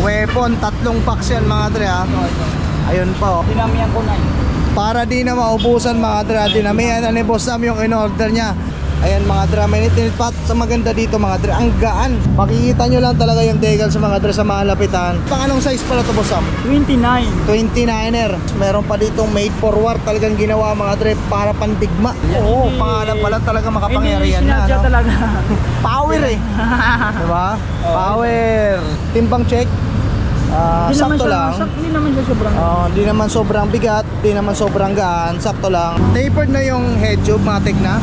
weapon, tatlong box yan mga dre ha. Ayun pa oh. Dinamihan ko na Para di na maubusan mga dre, dinamihan na ni Boss Sam yung in-order niya. Ayan mga dre, may init pat sa maganda dito mga dre, ang gaan. Makikita nyo lang talaga yung decal sa mga dre sa mga lapitan. Pang anong size pala to Boss Sam? 29. 29er. Meron pa ditong made for war, talagang ginawa mga dre para pandigma. Oo, pangalan pala talaga makapangyarihan na. Sinadya No? talaga. Power eh. Diba? Power. Timbang check. Sakto lang. Hindi naman siya sobrang. Hindi naman sobrang bigat, hindi naman sobrang gaan, sakto lang. Tapered na yung head tube, matik na.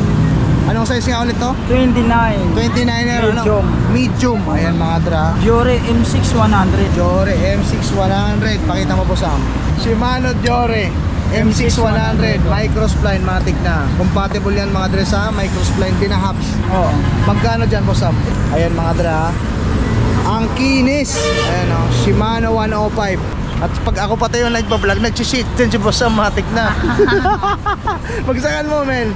Anong size nga ulit to? 29. 29er, ano? Medium. Medium. Ayan mga dra. Diore M6100. Diore M6100. Pakita mo po Sam. Shimano Diore M6100 microspline, matik na. Compatible yan mga dra sa microspline pinahaps. Oo. Magkano dyan po Sam? Ayan mga dra. Ang kinis. Ayan o, Shimano 105. At pag ako pa tayo nagbablog, nag-shit din si Boss Sam, matik na. Magsakan mo men.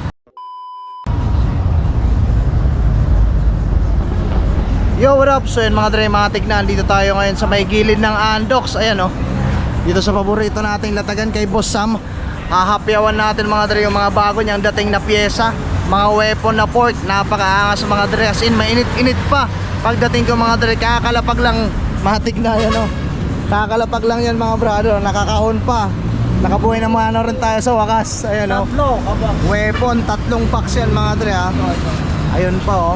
Yo, what up? So yun mga dre, mga tignan, dito tayo ngayon sa may gilid ng Andox. Ayan o, dito sa paborito nating latagan kay Boss Sam. Hahapyawan natin mga dre yung mga bago niyang dating na pyesa, mga weapon na pork. Napakaangas mga dre, as in mainit-init pa. Pagdating ko mga dre, kakalapag lang. Matik na yan o, kakalapag lang yan mga brother. Nakakahon pa, nakabuhay na mano rin tayo sa wakas. Ayan o, weapon, tatlong packs yan mga dre ha. Ayun pa o.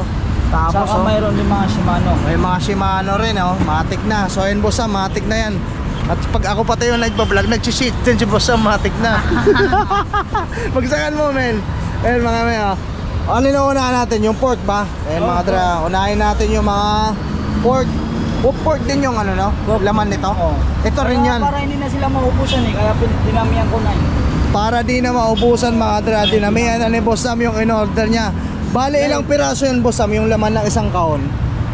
Tapos Saka mayroon din mga Shimano. may mga Shimano rin oh, matik na. So ayun Boss Sam, matik na yan. At pag ako pa tayo nagbablog, nag-shit din si Boss Sam, matik na. Magsakan mo men. Ayun mga may oh. Ano na unahan natin? Yung pork ba? Ayun mga dra, unahin natin yung mga pork. Pork din yung ano no? Laman nito. Ito rin yan. Para hindi na sila maubusan kaya dinamihan ko na Para di na maubusan mga dra, dinamihan na ni Boss Sam yung in-order niya. Bale ilang piraso yun Boss Sam, yung laman ng isang kaon?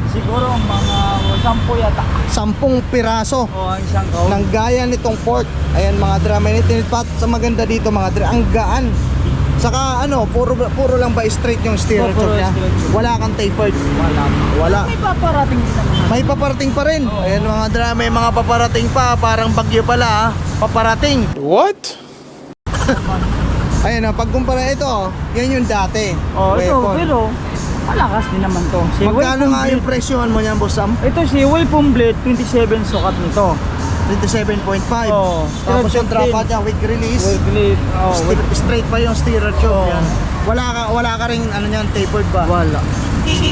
Siguro mga 10 yata. 10 piraso. Isang kaon. Ng gaya nitong pork. Ayan mga dra, may init pat sa maganda dito mga dra, ang gaan. Saka ano, puro lang ba straight yung steer tube niya? Wala kang tapered. Wala. May paparating din naman. May paparating pa rin. Ayan mga dra, may mga paparating pa, parang bagyo pala paparating. What? Ayan o, pagkumpara ito, yan yung dati. Ito, pero malakas din naman to. Si Magkano nga yung presyohan mo niyan Boss Sam? Ito si Weapon Blade, 27 sukat nito. 27.5. Tapos yung 13. trapa niya, weak release. Blade, Straight pa yung steerer tube yan. Wala ka ring ano niyan, tapered ba? wala.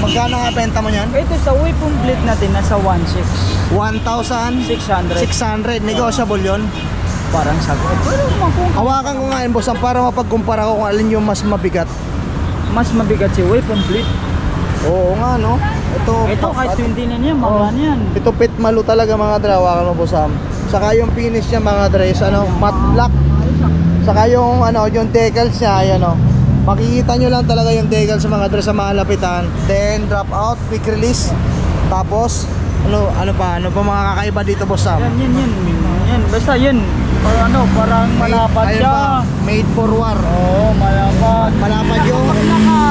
Magkano nga benta mo niyan? Ito sa Weapon Blade natin, nasa 1.6. 1,600. 600. Negotiable yun. Parang sagot. Pero kung Hawakan ko nga yun Boss Sam para mapagkumpara ko kung alin yung mas mabigat. mas mabigat si Weapon Blade. Oo nga no. Ito kahit 29 yan, mga yan. Ito pit malu talaga mga dra, hawakan mo Boss Sam. Saka yung finish niya mga dra is ano, matte black. Saka yung ano, yung decals niya, ayan o. Makikita nyo lang talaga yung decals sa mga dra sa mga lapitan. Then drop out, quick release. Tapos ano pa mga kakaiba dito Boss Sam? Yan. Basta yan. Parang malapad Ayun siya. pa, made for war. Oo, malapad. Malapad yung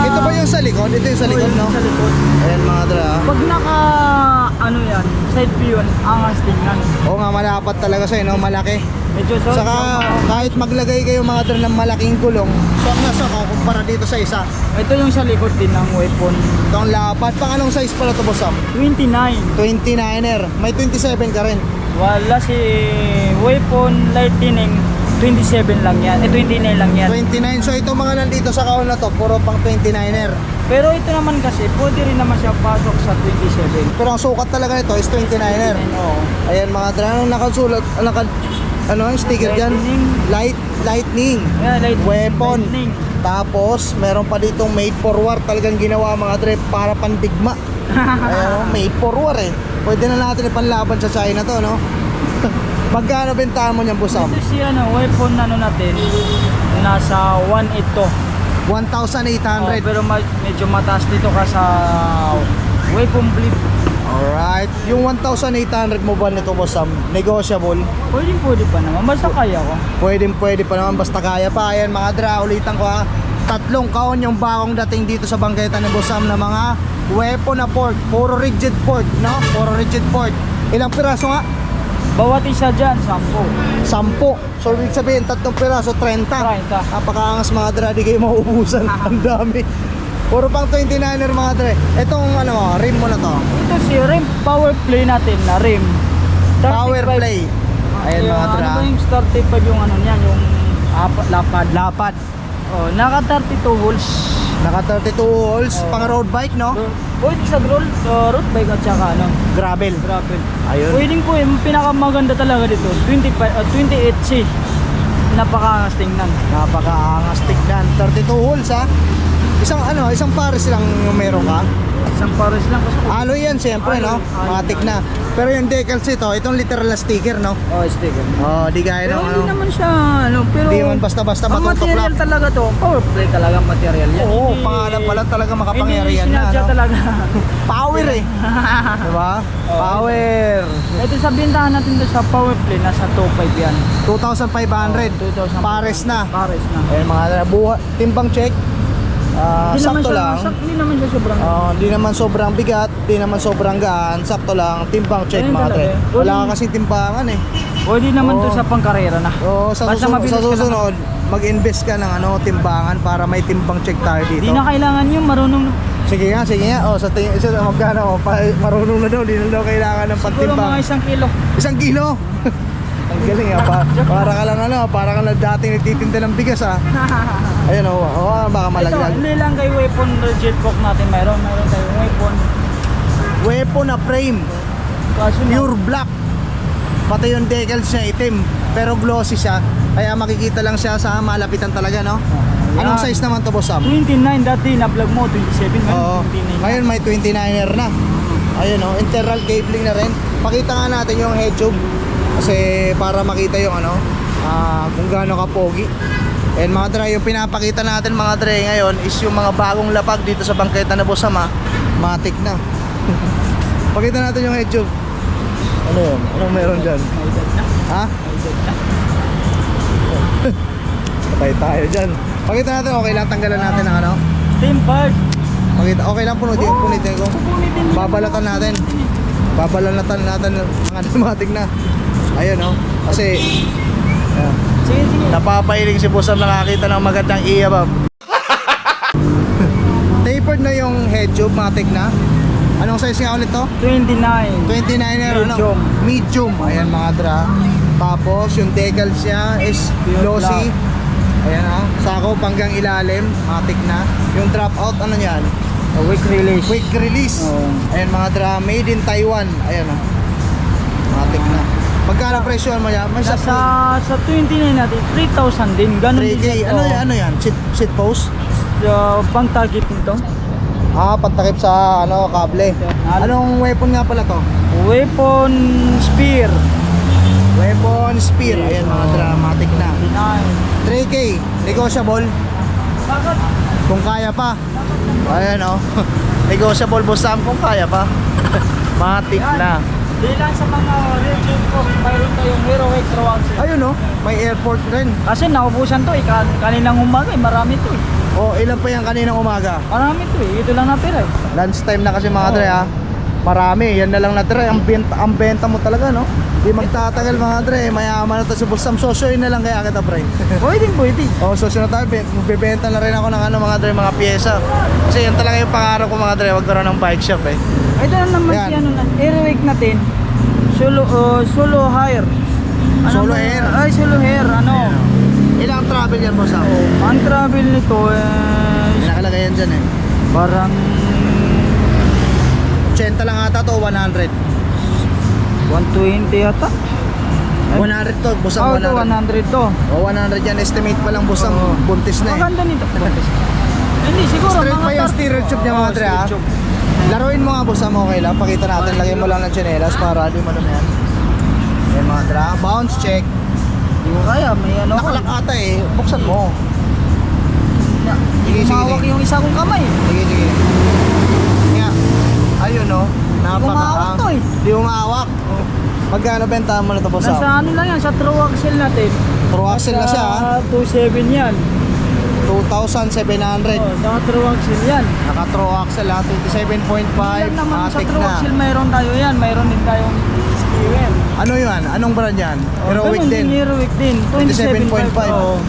ito ba yung sa likod? Ito yung sa likod no? Sa likod. Ayan mga dra. Pag yan, side view yun, angas tingnan. Oo nga, malapad talaga sa'yo no? Malaki. Medyo Saka kahit maglagay kayo mga dra ng malaking gulong, so ang nasa ko kumpara dito sa isa. ito yung sa likod din ng Weapon. Itong lapad, pang anong size pala ito Boss Sam? 29. 29er, may 27 ka rin. Wala si Weapon Lightning, 27 lang yan. 29 lang yan. 29, so itong mga nandito sa kaon na to, puro pang 29er. Pero ito naman kasi, pwede rin naman siya pasok sa 27. Pero ang sukat talaga nito is 29er. Oo. Ayan mga dra, anong nakasulat, ano ang sticker dyan? Lightning. Yeah, Weapon. Lightning. Tapos meron pa ditong made for war, talagang ginawa mga dre para pandigma. Ayan, made for war eh. Pwede na natin ipanlaban sa China to no. Magkano bentahan mo niyan Boss Sam? Ito si Weapon natin, nasa 1.8 to. 1,800. Pero medyo mataas dito ka sa Weapon Blade. Alright, yung 1,800 mo ba nito Boss Sam? Negotiable? Pwede pa naman, basta kaya ko. Pwede pa naman basta kaya pa. Ayan mga dra, ulitan ko ha. Tatlong kaon yung bagong dating dito sa bangketa ni Boss Sam na mga weapon na pork. Puro rigid pork, no? Puro rigid pork. Ilang piraso nga? Bawat isa dyan, 10. 10. So ibig sabihin, 3 piraso, 30. 30. Napakaangas mga dre, di kayo mauubusan. Ang dami. Puro pang 29er mga dre. Itong ano, rim mo na to. Ito si rim, power play natin na rim. 35. Power play. Ayan mga dre. Ano ba yung 35 yung ano niyan, yung lapad. Lapad. Oh, naka 32 holes. Naka 32 holes, Oh. pang road bike, no? Pwede sa road bike at saka ano, Gravel. gravel. Ayun. Pwedeng po, yung pinakamaganda talaga dito, 28C. Napakaangas tingnan. Napakaangas tignan. 32 holes ha. Isang pares lang yung meron ka. Isang pares lang kasi. Alloy yan siyempre, no? Alloy. Matik na. Pero yung decals ito, itong literal na sticker, no? Oh, sticker. Oh, di gaya Pero ng hindi ano. naman siya, ano, pero Di man basta-basta ang matutok material lang. talaga to, power play talaga ang material yan. Oo, Hindi- pangalan pala talaga makapangyarihan hindi na, sinadya no? talaga. Power eh. Diba? Oh. Power. Ito sa bintahan natin doon sa power play, nasa 2.5 yan. 2,500. 2,000. Pares na. Pares na. Ayun mga timbang check. Hindi naman Sakto siya- lang. Hindi naman siya sobrang. Hindi naman sobrang bigat, di naman sobrang gaan, sakto lang, timbang check Ayun mga talaga tre. eh. Wala ka kasing timbangan eh. Pwede naman to Oo. sa pangkarera na. Oo, sa Basta susunod, mabilis sa ka lang. susunod mag-invest ka ng ano, timbangan para may timbang check tayo dito. Di na kailangan yung marunong. Sige nga, sige nga. Oh, sa tingin isa magkano, marunong na daw, di na daw kailangan ng Siguro mga pantimbang. 1 kilo. 1 kilo. Ang galing ah, para ka lang ano, para ka lang dating nagtitinda ng bigas ah. Ayun oh, baka Ito, malaglag. hindi lang kay weapon jet book natin mayroon tayong weapon. Weapon na frame, Kaso na- pure black. Pati yung decals niya itim, pero glossy siya. Kaya makikita lang siya sa malapitan talaga, no? Anong Yan. size naman to, boss Sam? 29 dati na vlog mo 27 Oo. ngayon 29. Ngayon may 29er na. Ayun oh, internal cabling na rin. Pakita nga natin yung head tube kasi para makita yung ano, kung gaano ka pogi. And mga dre, yung pinapakita natin mga dre ngayon is yung mga bagong lapag dito sa bangketa na Boss Sam, ha. Matik na. Pakita natin yung head tube. Ano yun? Anong meron dyan? May edad na. Ha? May edad na. Patay tayo dyan. Pakita natin, okay lang tanggalan natin ng ano. Team part. Pakita, okay lang punitin ko. Punitin mo. Babalatan natin. Babalatan natin ang automatic na. Ayun oh. Kasi ayan. Sige, sige. Napapailing si Boss Sam nakakita ng magandang iyabab. Tapered na yung head tube, matik na. Anong size nga ulit to? 29. 29er ano? Medium. Medium. Ayan mga dra. Tapos yung decals niya is Pure glossy. Ayan ah. Sako hanggang ilalim, matik na. Yung drop out ano yan? Quick release. Quick release. Oo. Ayan mga dra, made in Taiwan. Ayan ah. Matik na. Magkano presyo mo yan? May Sa 29 natin 3,000 din. Ganun 3K. din. Ano Oo. yan? Ano yan? Seat post? Pang target nito. Pantakip sa ano, kable. Anong weapon nga pala to? Weapon spear. Weapon spear. Ayan mga dramatic na. 3K. Negotiable. Bakit? Kung kaya pa. Ayan oh. Negotiable, Boss Sam, kung kaya pa. Matik na. Di lang sa mga region ko, mayroon tayong heroic axle. Ayun oh. May airport rin. Kasi naubusan to eh, kaninang umaga eh, marami to eh. Oh, ilan pa yan kaninang umaga? Marami to eh, ito lang natira eh. Lunch time na kasi mga Oo. dre ha. Marami, yan na lang natira. Ang benta mo talaga, no? Di magtatagal mga dre. Mayaman na to si Boss Sam. Sosyoin na lang kaya kita, pre. Pwede, pwede. Sosyo na tayo. Magbibenta na rin ako ng ano, mga dre, mga pyesa. Kasi yan talaga yung pangarap ko mga dre. Wag karoon ng bike shop eh. Ito na naman Yan. si ano na, heroic natin. Solo hire. Solo ba- hair. Ay, solo hair, ano. Ilang travel yan, Boss Sam? Ang travel nito May nakalagay yan dyan eh. parang 80 lang ata to, 100. 120 yata. 100 to, Boss Sam, Oh, ito 100. 100 to. O, 100 yan. Estimate pa lang, Boss Sam. Oo. Buntis na eh. Maganda nito. Hindi, siguro. Straight mga pa yung 30. steering tube niya, mga Oo, dre, ha? steering tube. Laruin mo nga, Boss Sam, okay lang. Pakita natin, lagay mo lang ng tsinelas para di mo yan. Yan mga dra. Bounce check. Hindi ko kaya, may ano ko. Nakalak ata eh. Buksan mo. Sige, sige, Humawak sige. yung isa kong kamay. Sige, sige. Nga. Ayun oh. humawak to eh. Di umawak. Magkano bentahan mo na ito, Boss Nasa Sam? ano lang yan, sa true axle natin. True axle na siya, ha? 2.7 yan. 2,700. Oh, naka true axle yan. Naka true axle ha. 27.5. Yan naman sa Matic true na. axle mayroon tayo yan. Mayroon din tayong skewer. Ano yan? Anong brand yan? Heroic Ganun din. Heroic din. 27.5. 27.5. Oo.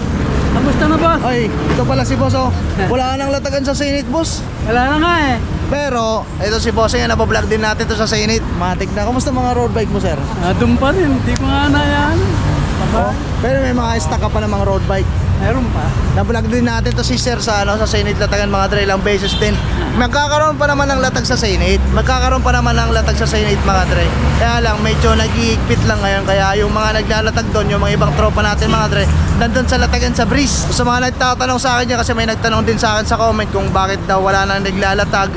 Kamusta na boss? Ay, ito pala si boss oh. Wala nang latagan sa Senate boss. Wala na nga eh. Pero, ito si boss yan, nabablog din natin to sa Senate. Matik na. Kamusta mga road bike mo, sir? Doon pa rin, hindi ko nga na yan. Oh, pero may mga stock ka pa ng mga road bike. Meron pa. Na-vlog din natin to si sir sa sa Senate Latagan mga dre, ilang beses din. Magkakaroon pa naman ng latag sa Senate. Magkakaroon pa naman ng latag sa Senate mga dre. Kaya lang medyo nag-iigpit lang ngayon. Kaya yung mga naglalatag doon, yung mga ibang tropa natin mga dre, nandun sa Latagan sa Breeze. Sa mga nagtatanong sa akin dyan, kasi may nagtanong din sa akin sa comment kung bakit daw wala nang naglalatag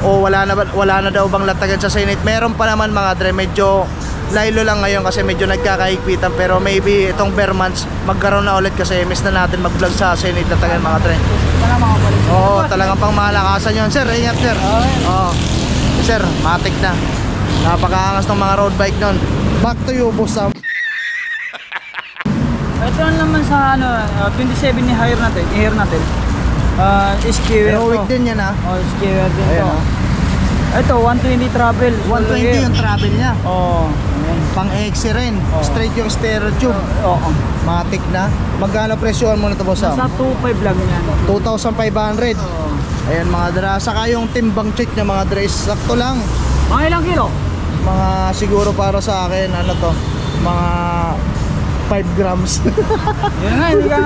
o wala na daw bang latagan sa Senate. Meron pa naman mga dre, medyo laylo lang ngayon kasi medyo nagkakaigpitan, pero maybe itong bare months magkaroon na ulit kasi miss na natin mag-vlog sa Senate Latagan mga dre. Wala mga balik. Oo, talagang pang malakasan yun. Sir, ingat sir. Oo. Sir, matik na. Napakaangas ng mga road bike nun. Back to you, boss Sam. Ito naman sa 27 ni hire natin. I-hire natin. Skewer Heroic to. din yan ha. Skewer din Ayan, to. oh. Ito 120 travel. 120 yung travel niya. Oo. Ayan. Pang EXE rin. Oo. Straight yung stereo tube. Oo. Matik na. Magkano presyohan mo na ito, boss Sam? Nasa 2.5 lang yan. 2,500. Oo. Ayan mga dra. Saka yung timbang check niya mga dra is sakto lang. Mga ilang kilo? Mga siguro para sa akin, ano to? Mga 5 grams. Yun nga, hindi ka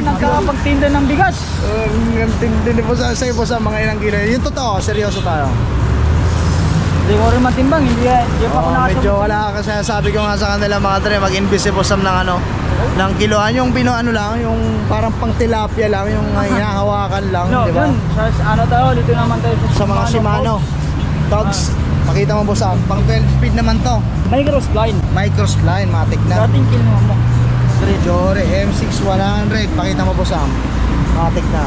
nagkakapagtinda ng bigas. Ang tindi ni boss sa'yo boss ang mga ilang kilo. Yung totoo, seryoso tayo. Hindi ko rin matimbang, hindi pa ako nakasabot. Medyo wala kasi sabi ko nga sa kanila mga dre, mag-invisible sam ng ng kiloan, yung ano lang, yung parang pang tilapia lang, yung hinahawakan lang, No, di ba? yun. Sa tayo, dito naman tayo Sa mga Shimano. Dogs, pakita mo boss pang 12 speed naman to. Microspline. Microspline, matik na. Dating kilo mo. Jore M6100, pakita mo boss matik na.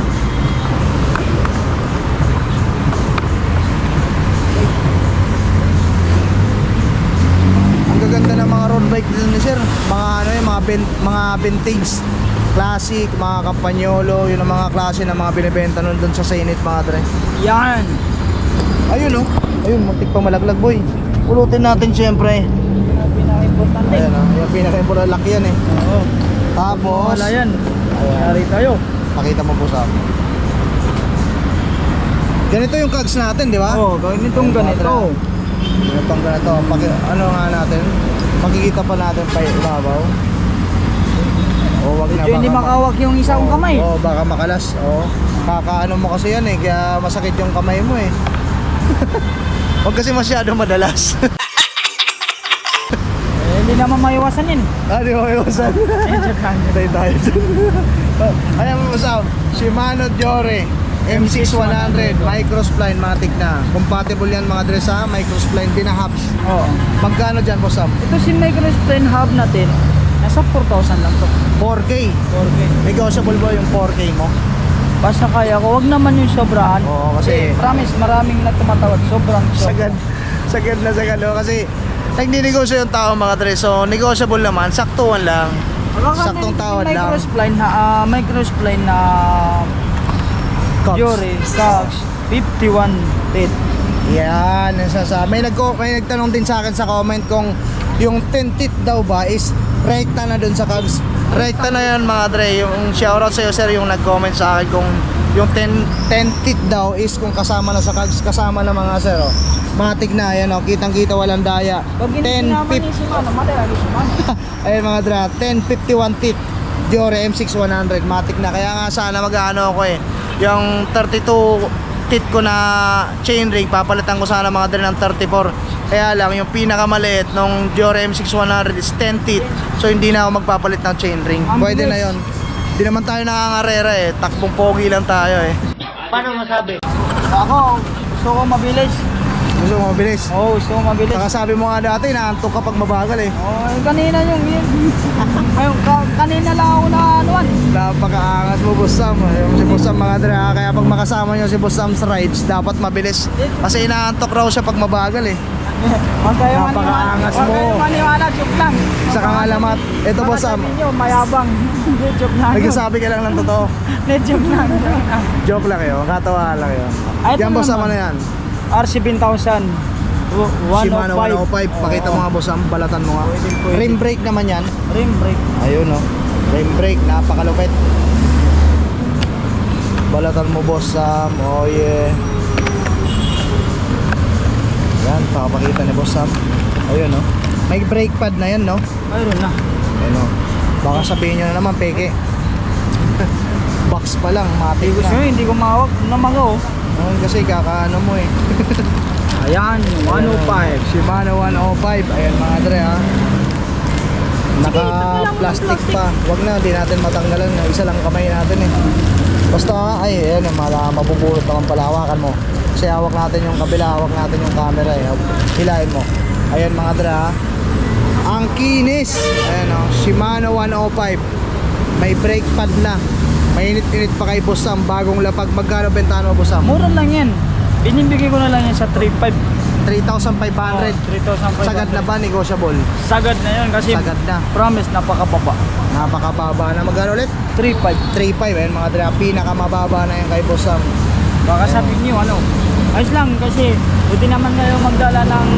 Ang gaganda ng mga road bike dito ni sir. Mga yung mga vintage, classic, mga Campagnolo, yun ang mga klase ng mga binibenta nun dun sa Senate mga dre. Yan. Ayun oh. Ayun, muntik pa malaglag boy. Pulutin natin syempre. Pinaka-importante. Ayan oh, yung pinaka-importante laki yan eh. Oo. Tapos, Wala yan. ayan, Yari tayo. pakita mo po sa ganito yung cogs natin, di ba? Oo, ganitong ganito. Ganito. Ano nga natin? Makikita pa natin pa ibabaw. O wag na Medyo hindi makawak yung isa kong kamay. Oo, baka makalas. Oo. Kakaano mo kasi yan eh, kaya masakit yung kamay mo eh. Wag kasi masyado madalas. Hindi naman maiwasan yun. Di mo iwasan. Tayo tayo dyan. Ayan mo Sam, Shimano Jore M6100 Microspline matic na. Compatible yan mga dre sa Microspline din na hubs. Oo. Magkano dyan po Sam? Ito si Microspline hub natin. Nasa 4,000 lang to. 4K. 4K. Negotiable ba yung 4K mo? Basta kaya ko, wag naman yung sobrahan. Oo, kasi promise, maraming nagtumatawag. Sobrang sagad na sagad oh, kasi nagninegosyo yung tao mga dre. So negotiable naman, saktuan lang. Saktong tawad lang. Microspline na Cogs. Jore, Cogs, 5110. Yan, may nagtanong din sa akin sa comment kung yung 10 teeth daw ba is rekta na dun sa cogs. Rekta na yan mga dre. Yung shoutout sa'yo sir yung nag-comment sa akin kung yung 10 teeth daw is kung kasama na sa cogs, kasama na mga sir oh. Matik na yan oh, kitang kita walang daya. 10 ayun mga dre, 1051 teeth Jore M6100 matik na. Kaya nga sana mag-ano ako eh, yung 32 teeth ko na chainring papalitan ko sana mga dre ng 34. Kaya lang yung pinakamaliit nung Jore M6100 is 10 teeth. So hindi na ako magpapalit ng chainring. Pwede na yon. Hindi naman tayo nangangarera eh, takbong pogi lang tayo eh. Paano masabi? Ako, gusto ko mabilis. Gusto mo mabilis? Oo, gusto ko mabilis. Saka sabi mo nga dati naantok ka pag mabagal eh. Oh, kanina yung yun. Ayun, kanina lang ako na anuan. Napakaangas mo Boss Sam. Yung si Boss Sam mga dre kaya pag makasama nyo si Boss Sam's rides dapat mabilis. Kasi inaantok raw siya pag mabagal eh. Napakaangas mo. Huwag kayo maniwala, joke lang. Saka nga lamat. Ito Boss Sam. Sabihin nyo, mayabang. Hindi, joke lang. Nagsasabi ka lang ng totoo. Hindi, joke lang. Joke lang yun. Katawa lang yun. Ay, ito Yan Boss Sam naman. ano yan? RC 1000. Shimano 105. Pakita mo nga boss Sam, balatan mo nga. Pwede. Rim brake naman yan. Rim brake. Ayun oh. Rim brake, napakalupit. Balatan mo boss Sam. Oh yeah. Yan, pakapakita ni boss Sam. Ayun oh. May brake pad na yan no. Mayroon na. Ayun oh. Baka sabihin nyo na naman peke. Box pa lang, matik Hindi ko na. hindi ko mawag namago. Ayun, kasi kakaano mo eh. Ayan, 105. Shimano 105. Ayan mga dre ha. Naka plastic pa. Wag na, di natin matanggalan. Isa lang kamay natin eh. Basta ay ayan, mabubulot naman pala. Hawakan mo. Kasi hawak natin yung kabila, hawak natin yung camera eh. Hilahin mo. Ayan mga dre ha. Ang kinis. Ayan o, Shimano 105. May brake pad na. Mainit-init pa kay Boss Sam. Bagong lapag. Magkano bentahan mo Boss Sam? Mura lang yan. Binibigay ko na lang yan sa 3.5. 3,500. 3,500. Sagad na ba? Negotiable? Sagad na yun kasi Sagad na. promise napakababa. Napakababa na. Magkano ulit? 3.5. 3.5. Ayan mga dre. Pinakamababa na yan kay Boss Sam. Baka sabihin nyo ano, ayos lang kasi buti naman kayo magdala ng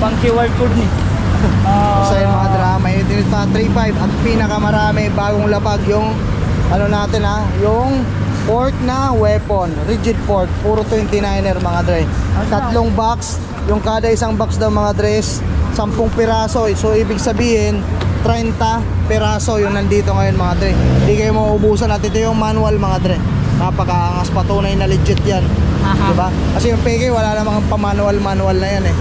pang QR code ni. Basta yun mga dre. Mainit-init pa. 3.5. At pinakamarami. Bagong lapag yung ano natin ha. Yung fork na weapon. Rigid fork. Puro 29er mga dre. Tatlong box. Yung kada isang box daw mga dre is 10 piraso. So ibig sabihin 30 piraso yung nandito ngayon mga dre. Hindi kayo mauubusan at ito yung manual mga dre. Napakaangas, patunay na legit yan. Diba? Kasi yung peke wala namang pa-manual na yan eh.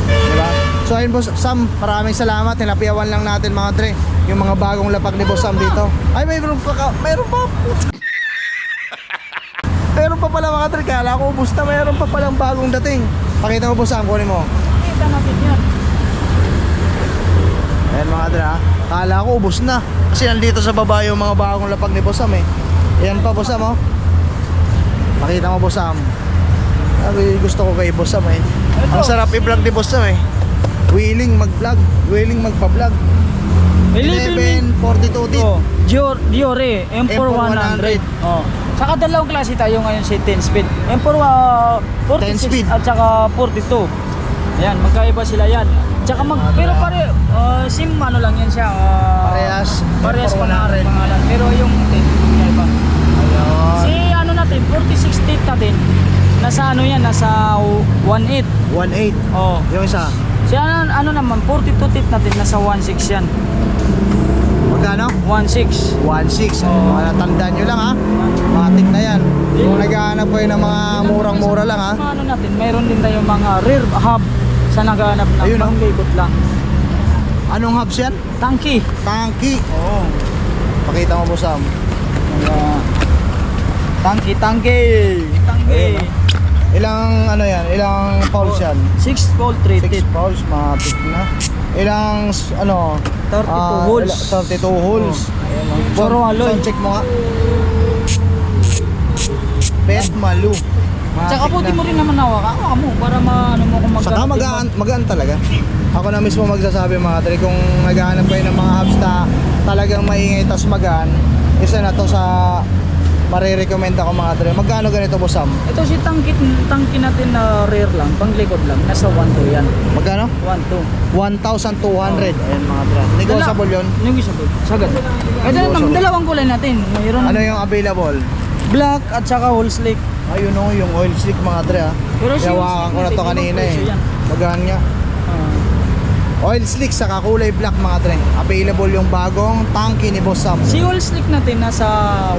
Diba? So ayun Boss Sam, maraming salamat. Hinapiawan lang natin mga dre yung mga bagong lapag ni Boss Sam dito. Ay mayroon pa. Meron pa pala mga dre. Kala ko ubus na, mayroon pa palang bagong dating. Pakita mo Boss Sam, kunin mo. Kita natin yan. Ayan mga dre ha. Kala ko ubus na. Kasi nandito sa baba yung mga bagong lapag ni Boss Sam eh. Ayan pa Boss Sam oh. Pakita mo Boss Sam. Sabi, gusto ko kay Boss Sam eh. Ang sarap i-vlog ni Boss Sam eh. Willing mag-vlog, willing magpa-vlog. 1142 tit. Oh, Diore M4100. Oh. Saka dalawang klase tayo ngayon si 10 speed. M4 10 46 speed. at saka 42. Ayan, magkaiba sila yan. Tsaka pero pare sim ano lang yan siya. M4 Parehas100. pangalan. Pero yung 10 magkaiba. Ayun. Si ano natin 46 tit natin. Nasa ano yan, nasa 18. 1.8. Oh. Yung isa. Si ano naman 42 tit natin nasa 16 yan. Magkano? 16. 1.6. Tandaan nyo lang ha. Matik na yan. Kung naghahanap kayo ng mga murang-mura lang ha. Ano natin, mayroon din tayong mga rear hub sa naghahanap ng Ayun, oh. panglikot lang. Anong hubs yan? Tanki. Tanki. Oo. Pakita mo Boss Sam. Tanki. Ayun, ilang ano yan? Ilang fouls yan? 6 volt 6 rated. fouls, matik na. Ilang ano? 32 holes. 32 holes. Ayun, oh. Puro alloy. Sound check mo nga. Bet malu. Tsaka Matik puti na. mo rin naman hawakan mo para maano mo kung Saka magaan talaga. Ako na mismo magsasabi mga dre, kung naghahanap kayo ng mga hubs na talagang maingay tas magaan, isa na to sa marirecommend ako mga dre. Magkano ganito Boss Sam? Ito si tangki natin na rear lang, panglikod lang, nasa 1.2 yan. Magkano? 1.2. 1,200. Ayan mga dre. Negotiable yun. Negotiable. Sagad. Ito naman, dalawang kulay natin. Mayroon Ano yung available? black at saka whole slick. Ayun o, yung oil slick mga dre ha. Pero si Yawakan ko na to kanina eh. Magaan nga. Oil slick saka kulay black mga dre. Available yung bagong tanki ni Boss Sam. Si whole slick natin nasa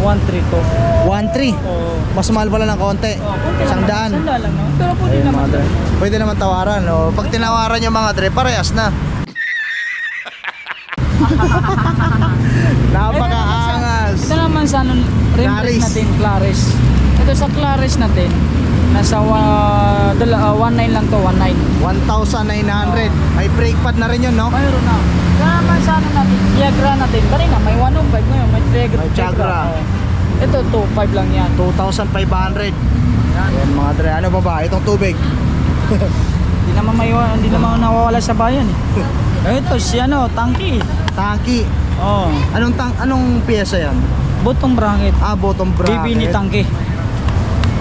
1.3 to. 1,300. Oh. Mas mahal pala ng konti. Konti lang. 100. 100 lang, no? Pero pwede Ayun, naman. mga dre. Pwede naman tawaran. O, pag tinawaran yung mga dre, parehas na. Napakaangas. Ito naman sa ano, rim brake Claris. natin, Claris. Ito sa Claris natin, nasa 19 lang to, 19. 1,900. May brake pad na rin yun, no? Mayroon na. Ito naman sa ano natin, Viagra natin. Kanina may 105 ngayon, may Viagra. May Viagra. Oh. Ito 2.5 lang yan. 2,500. Yan. Ayan mga dre. Ano ba ba? Itong tubig. Hindi naman nawawala sa bayan eh. Ito si ano, tangki. Tanki. Oh. Anong pyesa yan? Bottom bracket. Bottom bracket. BB ni tangki.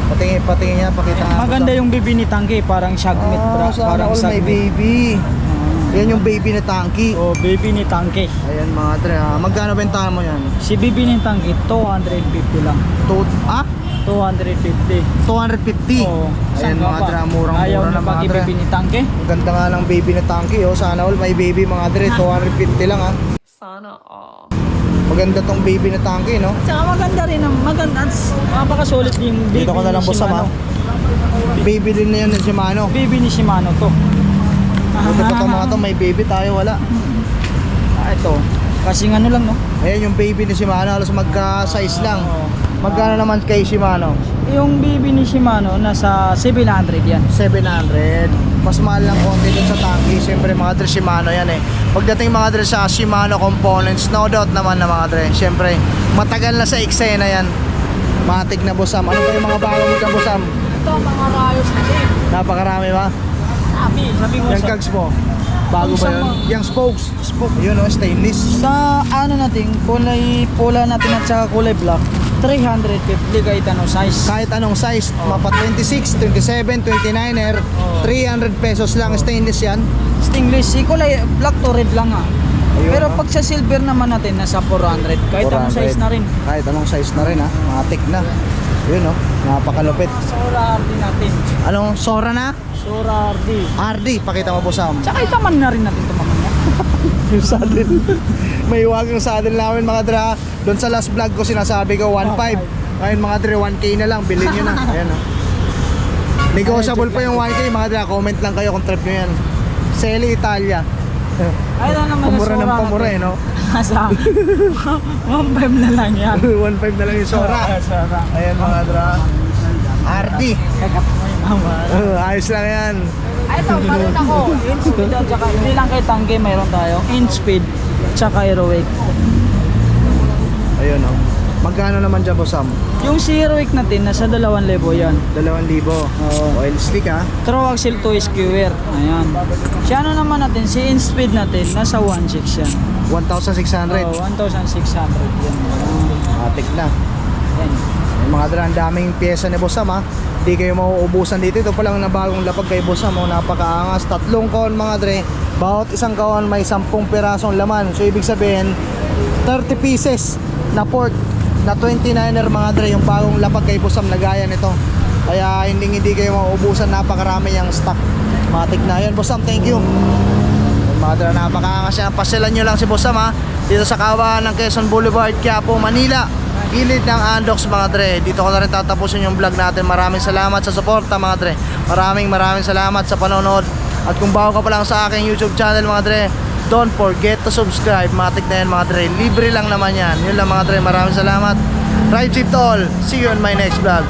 Patingin niya, pakita nga. Maganda yung baby ni Tangke, parang shagmit bra, Sana parang all may shagmit. baby. Yan yung baby na Tanky. Oh, baby ni Tangke. Ayan mga dre, magkano bentahan mo yan? Si baby ni Tangke 250 lang. 250. 250. Oo. Ayan Saan ka mga pa? dre, murang-mura Ayaw na na mga pati dre. baby ni Tangke. Ang ganda nga ng baby na Tanky, oh. Sana all may baby mga dre, 250 lang ha. Sana all. Maganda tong baby na Tanky, no? Tsaka maganda rin, maganda. Napakasulit yung baby Dito ko na lang ni boss ha. Shimano. Baby din na yan ng Shimano. Baby ni Shimano to. Buti pa itong mga to, may baby tayo, wala. Ito. Kasing ano lang, no? Ayan yung baby ni Shimano, halos magka-size lang. Oo. Magkano naman kay Shimano? Yung baby ni Shimano, nasa 700 yan. 700. Mas mahal lang konti dun sa Tanky. Siyempre mga dre, Shimano yan eh. Pagdating mga dre sa Shimano components, no doubt naman na mga dre. Siyempre, matagal na sa eksena yan. Matik na Boss Sam. Ano ba yung mga bago mo dyan Boss Sam? Ito, mga rayos na din. Napakarami ba? Sabi mo Yung cogs mo? Bago ba yun? Yung spokes? Spoke. Yun o, stainless. Sa ano natin, kulay pula natin at saka kulay black, 350 kahit ano size. Kahit anong size, mapa 26, 27, 29er, 300 pesos lang. Stainless yan. Stainless, si kulay black to red lang ha. Ayun, Pero ah. pag sa silver naman natin, nasa 400. Kahit anong 400. size na rin. Kahit anong size na rin ha. Matik na. Yun o, napakalupit. Sora RD natin. Anong Sora na? Sora RD. RD, pakita mo Boss Sam. Tsaka itaman na rin natin ito mamaya. Yung saddle. May wagang saddle namin mga dra. Doon sa last vlog ko sinasabi ko 1.5. Ngayon mga dra 1k na lang, bilhin nyo na. Ayan o. Negotiable pa yung 1k mga dra. Comment lang kayo kung trip nyo yan. Seli Italia. Ay, ito naman Pamura ng pamura eh no. Nasa 1.5 na lang yan. 1.5 na lang yung Sora. Sora. Ayan mga dra. RD. Kagat mo yung mama. Ayos lang yan. Ay, ito, meron ako. In-speed at saka, hindi lang kay Tangke, mayroon tayo. In-speed, tsaka heroic. Ayun o. Magkano naman dyan Boss Sam? Yung si heroic natin, nasa 2,000 yan. 2,000. Oil slick ha. Throw axle to skewer. Ayan. Si ano naman natin, si in-speed natin, nasa 1.6 yan. 1,600. 1,600 yan. Matik na. Ayan. Yung mga dra, ang daming pyesa ni Boss Sam ha. Hindi kayo mauubusan dito. Ito pa lang na bagong lapag kay Boss Sam. Napakaangas. 3 kahon mga dre. Bawat isang kahon may 10 pirasong laman. So ibig sabihin 30 pieces na pork na 29er mga dre. Yung bagong lapag kay Boss Sam na gaya nito. Kaya hindi kayo mauubusan. Napakarami yung stock. Matik na yun Boss Sam. Thank you. Mga dre, napakaangas yan. Pasyalan nyo lang si Boss Sam ha. Dito sa kawahan ng Quezon Boulevard, Quiapo, Manila. Gilid ng Andox mga dre. Dito ko na rin tatapusin yung vlog natin. Maraming salamat sa suporta mga dre. Maraming salamat sa panonood. At kung bago ka pa lang sa aking YouTube channel mga dre, don't forget to subscribe. Matik na yan mga dre. Libre lang naman yan. Yun lang mga dre. Maraming salamat. Ride safe to all. See you on my next vlog.